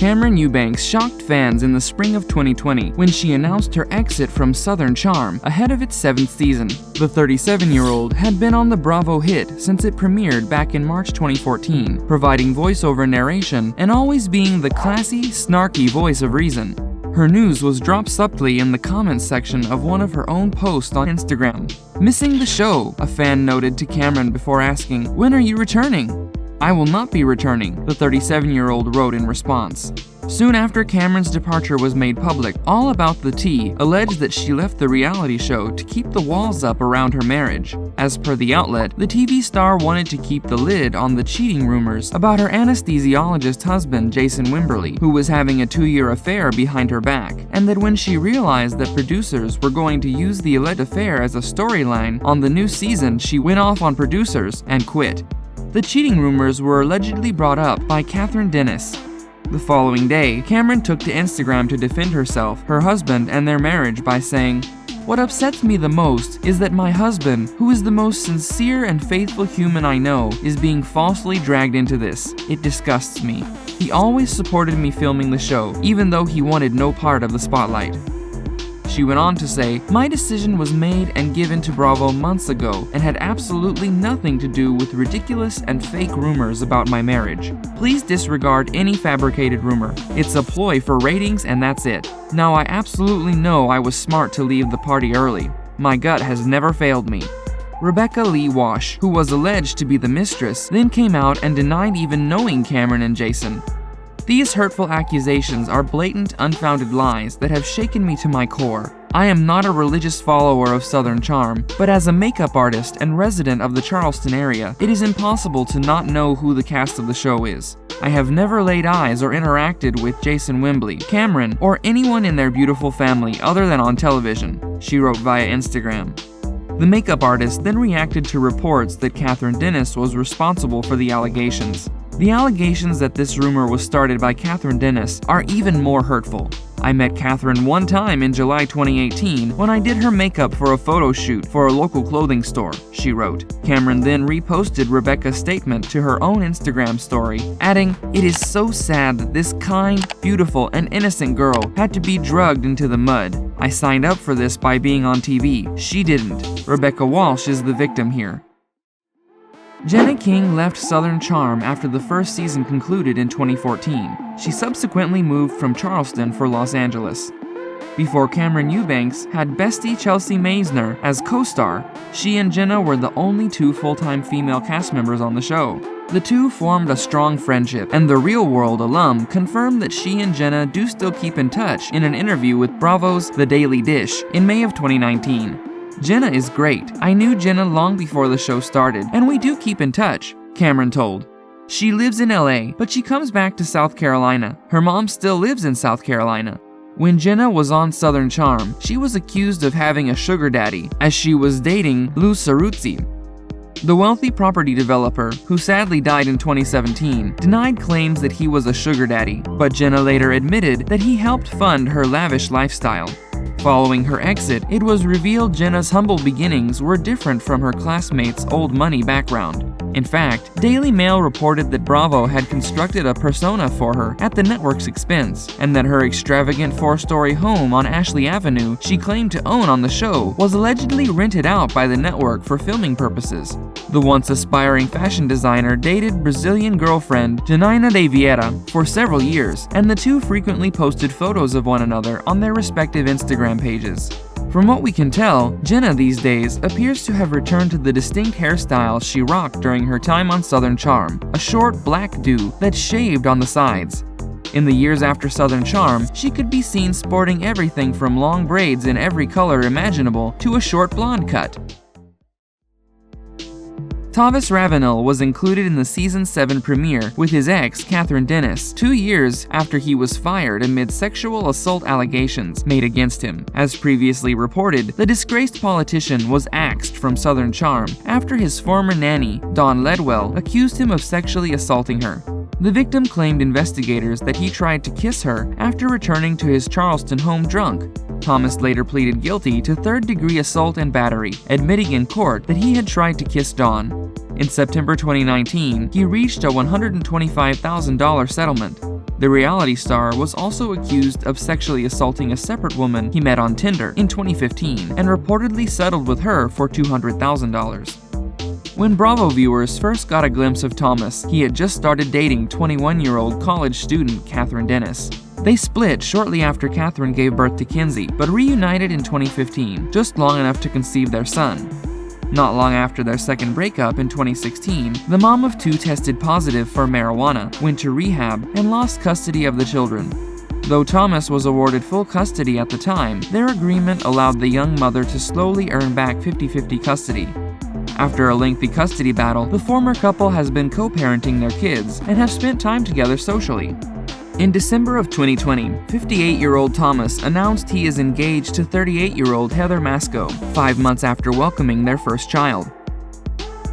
Cameran Eubanks shocked fans in the spring of 2020 when she announced her exit from Southern Charm ahead of its 7th season. The 37-year-old had been on the Bravo hit since it premiered back in March 2014, providing voiceover narration and always being the classy, snarky voice of reason. Her news was dropped subtly in the comments section of one of her own posts on Instagram. "Missing the show," a fan noted to Cameran before asking, "When are you returning?" "I will not be returning," the 37-year-old wrote in response. Soon after Cameran's departure was made public, All About the Tea alleged that she left the reality show to keep the walls up around her marriage. As per the outlet, the TV star wanted to keep the lid on the cheating rumors about her anesthesiologist husband Jason Wimberly, who was having a 2-year affair behind her back, and that when she realized that producers were going to use the alleged affair as a storyline on the new season, she went off on producers and quit. The cheating rumors were allegedly brought up by Kathryn Dennis. The following day, Cameran took to Instagram to defend herself, her husband, and their marriage by saying, "What upsets me the most is that my husband, who is the most sincere and faithful human I know, is being falsely dragged into this. It disgusts me. He always supported me filming the show, even though he wanted no part of the spotlight." She went on to say, "My decision was made and given to Bravo months ago and had absolutely nothing to do with ridiculous and fake rumors about my marriage. Please disregard any fabricated rumor. It's a ploy for ratings and that's it. Now I absolutely know I was smart to leave the party early. My gut has never failed me." Rebecca Lee Wash, who was alleged to be the mistress, then came out and denied even knowing Cameran and Jason. "These hurtful accusations are blatant, unfounded lies that have shaken me to my core. I am not a religious follower of Southern Charm, but as a makeup artist and resident of the Charleston area, it is impossible to not know who the cast of the show is. I have never laid eyes or interacted with Jason Wimberly, Cameran, or anyone in their beautiful family other than on television," she wrote via Instagram. The makeup artist then reacted to reports that Kathryn Dennis was responsible for the allegations. The allegations that this rumor was started by Kathryn Dennis are even more hurtful. "I met Kathryn one time in July 2018 when I did her makeup for a photo shoot for a local clothing store," she wrote. Cameran then reposted Rebecca's statement to her own Instagram story, adding, "It is so sad that this kind, beautiful, and innocent girl had to be drugged into the mud. I signed up for this by being on TV. She didn't." Rebecca Walsh is the victim here. Jenna King left Southern Charm after the first season concluded in 2014. She subsequently moved from Charleston for Los Angeles. Before Cameran Eubanks had bestie Chelsea Meissner as co-star, she and Jenna were the only 2 full-time female cast members on the show. The two formed a strong friendship, and the Real World alum confirmed that she and Jenna do still keep in touch in an interview with Bravo's The Daily Dish in May of 2019. "Jenna is great. I knew Jenna long before the show started, and we do keep in touch," Cameran told. "She lives in LA, but she comes back to South Carolina. Her mom still lives in South Carolina." When Jenna was on Southern Charm, she was accused of having a sugar daddy, as she was dating Lou Ceruzzi. The wealthy property developer, who sadly died in 2017, denied claims that he was a sugar daddy, but Jenna later admitted that he helped fund her lavish lifestyle. Following her exit, it was revealed Jenna's humble beginnings were different from her classmates' old money background. In fact, Daily Mail reported that Bravo had constructed a persona for her at the network's expense, and that her extravagant 4-story home on Ashley Avenue she claimed to own on the show was allegedly rented out by the network for filming purposes. The once aspiring fashion designer dated Brazilian girlfriend Janaina Devieira for several years, and the two frequently posted photos of one another on their respective Instagram pages. From what we can tell, Jenna these days appears to have returned to the distinct hairstyle she rocked during her time on Southern Charm, a short black do that's shaved on the sides. In the years after Southern Charm, she could be seen sporting everything from long braids in every color imaginable to a short blonde cut. Thomas Ravenel was included in the Season 7 premiere with his ex, Kathryn Dennis, 2 years after he was fired amid sexual assault allegations made against him. As previously reported, the disgraced politician was axed from Southern Charm after his former nanny, Dawn Ledwell, accused him of sexually assaulting her. The victim claimed investigators that he tried to kiss her after returning to his Charleston home drunk. Thomas later pleaded guilty to third-degree assault and battery, admitting in court that he had tried to kiss Dawn. In September 2019, he reached a $125,000 settlement. The reality star was also accused of sexually assaulting a separate woman he met on Tinder in 2015 and reportedly settled with her for $200,000. When Bravo viewers first got a glimpse of Thomas, he had just started dating 21-year-old college student Kathryn Dennis. They split shortly after Kathryn gave birth to Kinsey, but reunited in 2015, just long enough to conceive their son. Not long after their second breakup in 2016, the mom of two tested positive for marijuana, went to rehab, and lost custody of the children. Though Thomas was awarded full custody at the time, their agreement allowed the young mother to slowly earn back 50-50 custody. After a lengthy custody battle, the former couple has been co-parenting their kids and have spent time together socially. In December of 2020, 58-year-old Thomas announced he is engaged to 38-year-old Heather Mascoe, 5 months after welcoming their first child.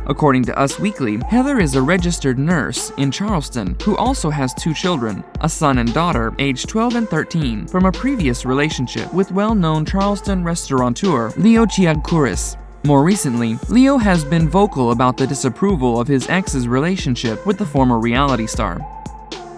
According to Us Weekly, Heather is a registered nurse in Charleston who also has 2 children, a son and daughter aged 12 and 13, from a previous relationship with well-known Charleston restaurateur Leo Chiagouris. More recently, Leo has been vocal about the disapproval of his ex's relationship with the former reality star.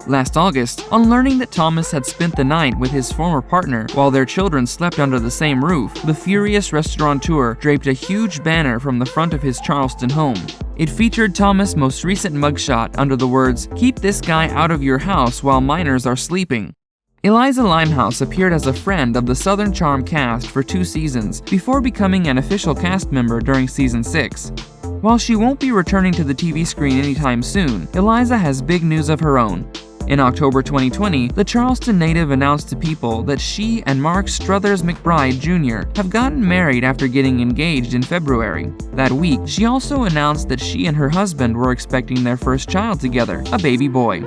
Last August, on learning that Thomas had spent the night with his former partner while their children slept under the same roof, the furious restaurateur draped a huge banner from the front of his Charleston home. It featured Thomas' most recent mugshot under the words, "Keep this guy out of your house while minors are sleeping." Eliza Limehouse appeared as a friend of the Southern Charm cast for 2 seasons before becoming an official cast member during season 6. While she won't be returning to the TV screen anytime soon, Eliza has big news of her own. In October 2020, the Charleston native announced to People that she and Mark Struthers McBride Jr. have gotten married after getting engaged in February. That week, she also announced that she and her husband were expecting their first child together, a baby boy.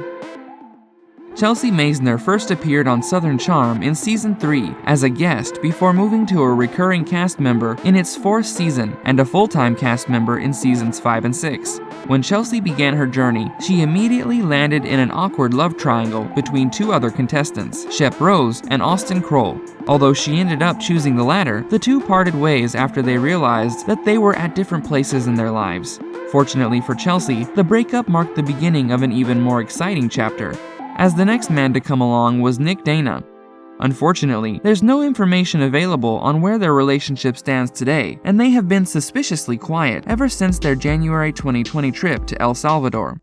Chelsea Meissner first appeared on Southern Charm in Season 3 as a guest before moving to a recurring cast member in its 4th season and a full-time cast member in Seasons 5 and 6. When Chelsea began her journey, she immediately landed in an awkward love triangle between 2 other contestants, Shep Rose and Austen Kroll. Although she ended up choosing the latter, the 2 parted ways after they realized that they were at different places in their lives. Fortunately for Chelsea, the breakup marked the beginning of an even more exciting chapter, as the next man to come along was Nick Dana. Unfortunately, there's no information available on where their relationship stands today, and they have been suspiciously quiet ever since their January 2020 trip to El Salvador.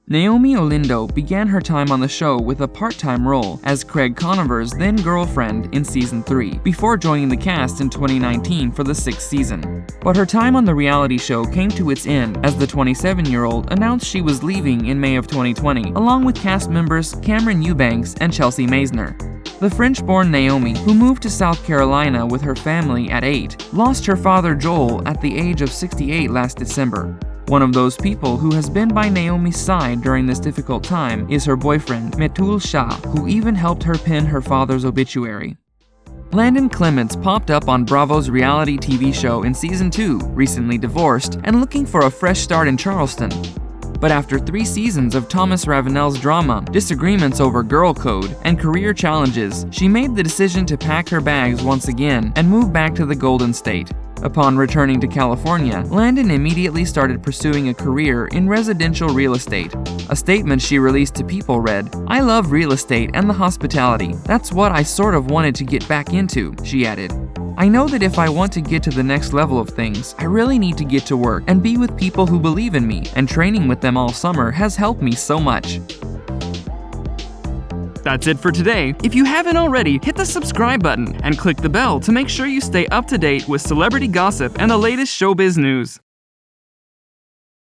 Naomie Olindo began her time on the show with a part-time role as Craig Conover's then-girlfriend in Season 3, before joining the cast in 2019 for the 6th season. But her time on the reality show came to its end as the 27-year-old announced she was leaving in May of 2020, along with cast members Cameran Eubanks and Chelsea Meissner. The French-born Naomie, who moved to South Carolina with her family at 8, lost her father Joel at the age of 68 last December. One of those people who has been by Naomie's side during this difficult time is her boyfriend, Metul Shah, who even helped her pen her father's obituary. Landon Clements popped up on Bravo's reality TV show in Season 2, recently divorced, and looking for a fresh start in Charleston. But after 3 seasons of Thomas Ravenel's drama, disagreements over girl code, and career challenges, she made the decision to pack her bags once again and move back to the Golden State. Upon returning to California, Landon immediately started pursuing a career in residential real estate. A statement she released to People read, "I love real estate and the hospitality. That's what I sort of wanted to get back into," she added. "I know that if I want to get to the next level of things, I really need to get to work and be with people who believe in me, and training with them all summer has helped me so much." That's it for today. If you haven't already, hit the subscribe button and click the bell to make sure you stay up to date with celebrity gossip and the latest showbiz news.